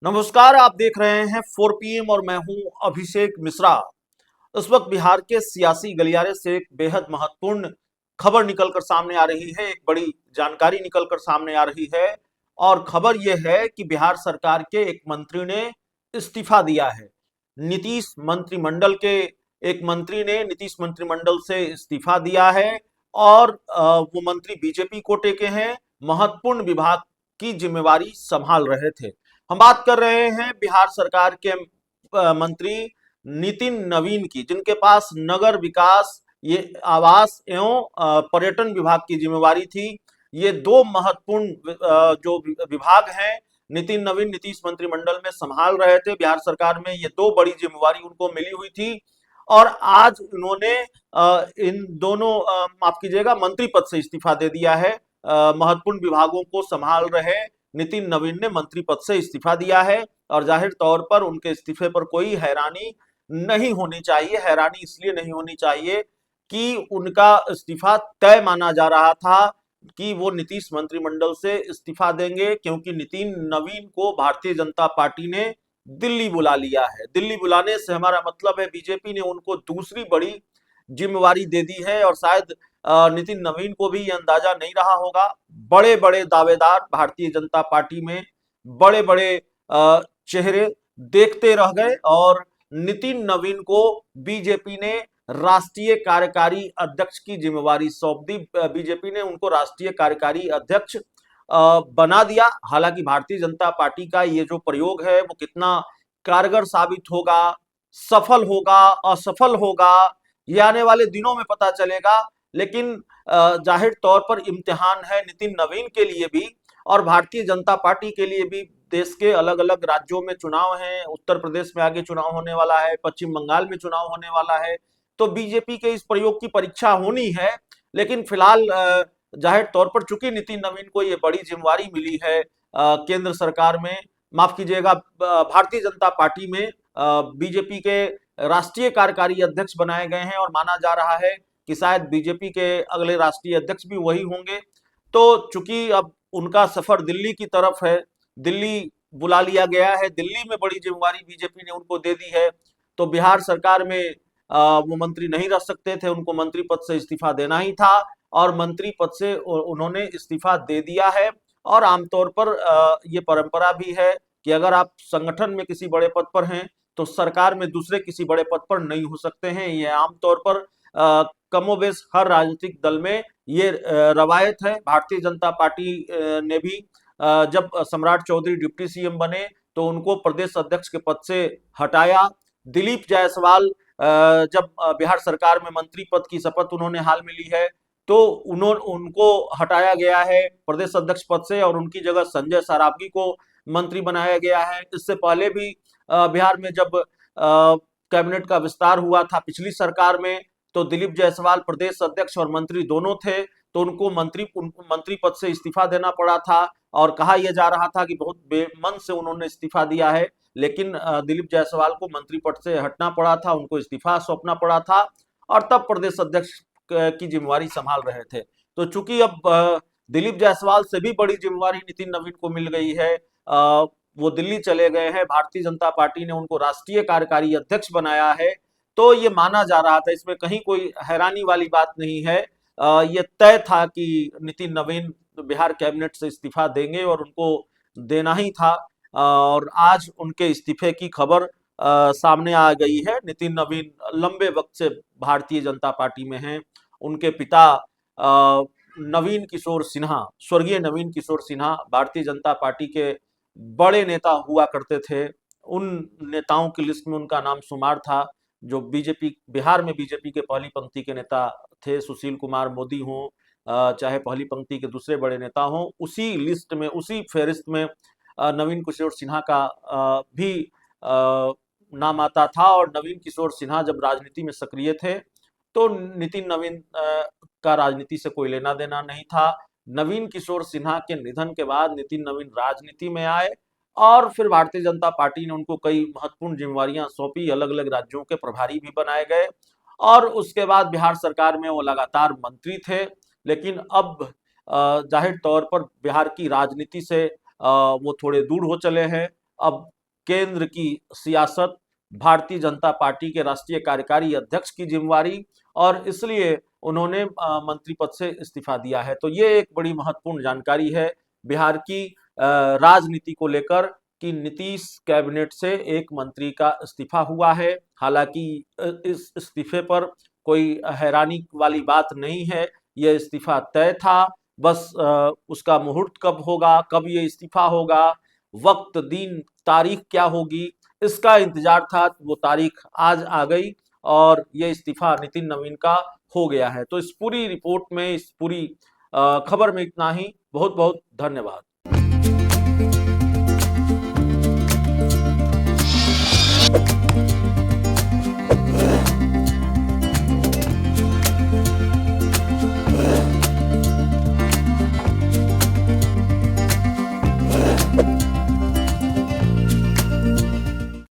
नमस्कार, आप देख रहे हैं 4 पीएम और मैं हूं अभिषेक मिश्रा। इस वक्त बिहार के सियासी गलियारे से एक बेहद महत्वपूर्ण खबर निकलकर सामने आ रही है, एक बड़ी जानकारी निकलकर सामने आ रही है। और खबर यह है कि बिहार सरकार के एक मंत्री ने इस्तीफा दिया है। नीतीश मंत्रिमंडल के एक मंत्री ने नीतीश मंत्रिमंडल से इस्तीफा दिया है। और वो मंत्री बीजेपी कोटे के हैं, महत्वपूर्ण विभाग की जिम्मेवारी संभाल रहे थे। हम बात कर रहे हैं बिहार सरकार के मंत्री नितिन नवीन की, जिनके पास नगर विकास, ये आवास एवं पर्यटन विभाग की जिम्मेवारी थी। ये दो महत्वपूर्ण जो विभाग हैं, नितिन नवीन नीतीश मंत्रिमंडल में संभाल रहे थे। बिहार सरकार में ये दो बड़ी जिम्मेवारी उनको मिली हुई थी। और आज उन्होंने इन दोनों माफ कीजिएगा मंत्री पद से इस्तीफा दे दिया है। महत्वपूर्ण विभागों को संभाल रहे नितिन नवीन ने मंत्री पद से इस्तीफा दिया है। और जाहिर तौर पर उनके इस्तीफे पर कोई हैरानी नहीं होनी चाहिए। हैरानी इसलिए नहीं होनी चाहिए कि उनका इस्तीफा तय माना जा रहा था कि वो नीतीश मंत्रिमंडल से इस्तीफा देंगे, क्योंकि नितिन नवीन को भारतीय जनता पार्टी ने दिल्ली बुला लिया है। दिल्ली बुलाने से हमारा मतलब है बीजेपी ने उनको दूसरी बड़ी जिम्मेवारी दे दी है। और शायद नितिन नवीन को भी ये अंदाजा नहीं रहा होगा। बड़े बड़े दावेदार भारतीय जनता पार्टी में, बड़े बड़े चेहरे देखते रह गए और नितिन नवीन को बीजेपी ने राष्ट्रीय कार्यकारी अध्यक्ष की जिम्मेवारी सौंप दी। बीजेपी ने उनको राष्ट्रीय कार्यकारी अध्यक्ष बना दिया। हालांकि भारतीय जनता पार्टी का ये जो प्रयोग है वो कितना कारगर साबित होगा, सफल होगा, असफल होगा, ये आने वाले दिनों में पता चलेगा। लेकिन जाहिर तौर पर इम्तिहान है नितिन नवीन के लिए भी और भारतीय जनता पार्टी के लिए भी। देश के अलग अलग राज्यों में चुनाव हैं, उत्तर प्रदेश में आगे चुनाव होने वाला है, पश्चिम बंगाल में चुनाव होने वाला है। तो बीजेपी के इस प्रयोग की परीक्षा होनी है। लेकिन फिलहाल जाहिर तौर पर चूंकि नितिन नवीन को ये बड़ी जिम्मेवारी मिली है केंद्र सरकार में, माफ कीजिएगा भारतीय जनता पार्टी में, बीजेपी के राष्ट्रीय कार्यकारी अध्यक्ष बनाए गए हैं और माना जा रहा है कि शायद बीजेपी के अगले राष्ट्रीय अध्यक्ष भी वही होंगे। तो चूंकि अब उनका सफर दिल्ली की तरफ है, दिल्ली बुला लिया गया है, दिल्ली में बड़ी जिम्मेवारी बीजेपी ने उनको दे दी है। तो बिहार सरकार में वो मंत्री नहीं रह सकते थे, उनको मंत्री पद से इस्तीफा देना ही था। और मंत्री पद से उन्होंने इस्तीफा दे दिया है। और आमतौर पर ये परंपरा भी है कि अगर आप संगठन में किसी बड़े पद पर हैं तो सरकार में दूसरे किसी बड़े पद पर नहीं हो सकते हैं। ये आमतौर पर कमोबेश हर राजनीतिक दल में ये रवायत है। भारतीय जनता पार्टी ने भी जब सम्राट चौधरी डिप्टी सीएम बने तो उनको प्रदेश अध्यक्ष के पद से हटाया। दिलीप जायसवाल जब बिहार सरकार में मंत्री पद की शपथ उन्होंने हाल में ली है तो उनको हटाया गया है प्रदेश अध्यक्ष पद से और उनकी जगह संजय सरावगी को मंत्री बनाया गया है। इससे पहले भी बिहार में जब कैबिनेट का विस्तार हुआ था पिछली सरकार में, तो दिलीप जायसवाल प्रदेश अध्यक्ष और मंत्री दोनों थे, तो उनको मंत्री पद से इस्तीफा देना पड़ा था। और कहा यह जा रहा था कि बहुत बेमन से उन्होंने इस्तीफा दिया है, लेकिन दिलीप जायसवाल को मंत्री पद से हटना पड़ा था, उनको इस्तीफा सौंपना पड़ा था और तब प्रदेश अध्यक्ष की जिम्मेवारी संभाल रहे थे। तो चूंकि अब दिलीप जायसवाल से भी बड़ी जिम्मेवारी नितिन नवीन को मिल गई है, वो दिल्ली चले गए हैं, भारतीय जनता पार्टी ने उनको राष्ट्रीय कार्यकारी अध्यक्ष बनाया है। तो ये माना जा रहा था, इसमें कहीं कोई हैरानी वाली बात नहीं है। ये तय था कि नितिन नवीन बिहार कैबिनेट से इस्तीफा देंगे और उनको देना ही था। और आज उनके इस्तीफे की खबर सामने आ गई है। नितिन नवीन लंबे वक्त से भारतीय जनता पार्टी में हैं। उनके पिता नवीन किशोर सिन्हा, स्वर्गीय नवीन किशोर सिन्हा भारतीय जनता पार्टी के बड़े नेता हुआ करते थे। उन नेताओं की लिस्ट में उनका नाम शुमार था जो बीजेपी बिहार में बीजेपी के पहली पंक्ति के नेता थे। सुशील कुमार मोदी हों, चाहे पहली पंक्ति के दूसरे बड़े नेता हों, उसी लिस्ट में, उसी फेहरिस्त में नवीन किशोर सिन्हा का भी नाम आता था। और नवीन किशोर सिन्हा जब राजनीति में सक्रिय थे तो नितिन नवीन का राजनीति से कोई लेना देना नहीं था। नवीन किशोर सिन्हा के निधन के बाद नितिन नवीन राजनीति में आए और फिर भारतीय जनता पार्टी ने उनको कई महत्वपूर्ण जिम्मेवारियां सौंपी, अलग अलग राज्यों के प्रभारी भी बनाए गए और उसके बाद बिहार सरकार में वो लगातार मंत्री थे। लेकिन अब जाहिर तौर पर बिहार की राजनीति से वो थोड़े दूर हो चले हैं अब केंद्र की सियासत, भारतीय जनता पार्टी के राष्ट्रीय कार्यकारी अध्यक्ष की जिम्मेवारी, और इसलिए उन्होंने मंत्री पद से इस्तीफा दिया है। तो ये एक बड़ी महत्वपूर्ण जानकारी है बिहार की राजनीति को लेकर कि नीतीश कैबिनेट से एक मंत्री का इस्तीफा हुआ है। हालांकि इस इस्तीफे पर कोई हैरानी वाली बात नहीं है, यह इस्तीफा तय था। बस उसका मुहूर्त कब होगा, कब ये इस्तीफा होगा, वक्त, दिन, तारीख क्या होगी, इसका इंतजार था। वो तारीख आज आ गई और ये इस्तीफा नितिन नवीन का हो गया है। तो इस पूरी रिपोर्ट में, इस पूरी खबर में इतना ही। बहुत बहुत धन्यवाद।